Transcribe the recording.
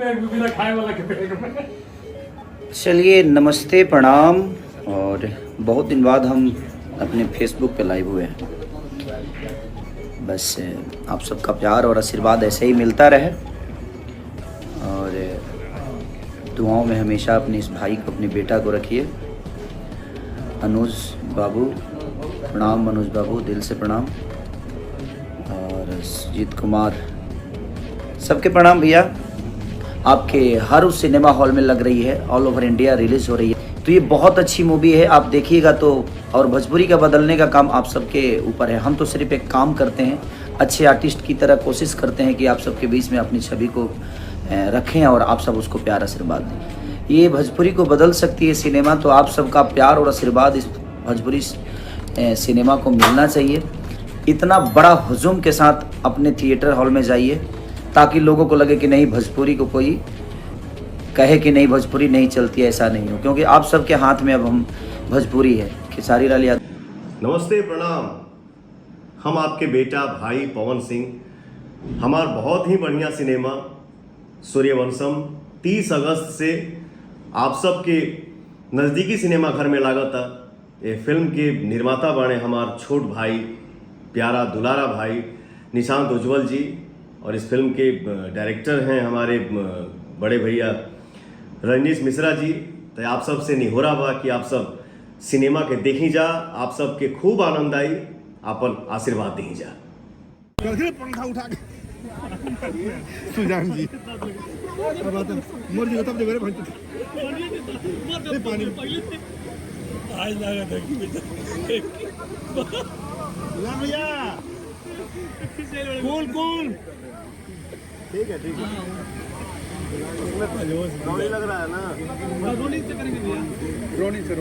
बिना खाए वाला के पेट में। चलिए नमस्ते प्रणाम। और बहुत दिन बाद हम अपने फेसबुक पे लाइव हुए हैं। बस आप सबका प्यार और आशीर्वाद ऐसे ही मिलता रहे और दुआओं में हमेशा अपने इस भाई को, अपने बेटा को रखिए। अनुज बाबू प्रणाम, अनुज बाबू दिल से प्रणाम। और सुजीत कुमार सबके प्रणाम भैया। आपके हर उस सिनेमा हॉल में लग रही है, ऑल ओवर इंडिया रिलीज़ हो रही है। तो ये बहुत अच्छी मूवी है, आप देखिएगा तो। और भोजपुरी का बदलने का काम आप सबके ऊपर है। हम तो सिर्फ एक काम करते हैं, अच्छे आर्टिस्ट की तरह कोशिश करते हैं कि आप सबके बीच में अपनी छवि को रखें और आप सब उसको प्यार आशीर्वाद दें। ये भोजपुरी को बदल सकती है सिनेमा, तो आप सबका प्यार और आशीर्वाद इस भोजपुरी सिनेमा को मिलना चाहिए। इतना बड़ा हुजूम के साथ अपने थिएटर हॉल में जाइए ताकि लोगों को लगे कि नहीं, भोजपुरी को कोई कहे कि नहीं भोजपुरी नहीं चलती, ऐसा नहीं हो। क्योंकि आप सबके हाथ में अब हम भोजपुरी है। खेसारी लाल यादव। नमस्ते प्रणाम। हम आपके बेटा भाई पवन सिंह। हमार बहुत ही बढ़िया सिनेमा सूर्यवंशम 30 अगस्त से आप सबके नज़दीकी सिनेमा घर में लागता। ये फिल्म के निर्माता बने हमार छोट भाई, प्यारा दुलारा भाई निशांत उज्ज्वल जी, और इस फिल्म के डायरेक्टर हैं हमारे बड़े भैया रजनीश मिश्रा जी। तो आप सब से निहोरा बा कि आप सब सिनेमा के देखी जा, आप सब के खूब आनंद आई, अपन आशीर्वाद दी जा। पंखा उठा के सुजान जी मोर जी तब जगह भाई पानी आज लगा था भैया कूल कूल ठीक है रोनी लग रहा है ना। रोनी से करेंगे भैया, रोनी से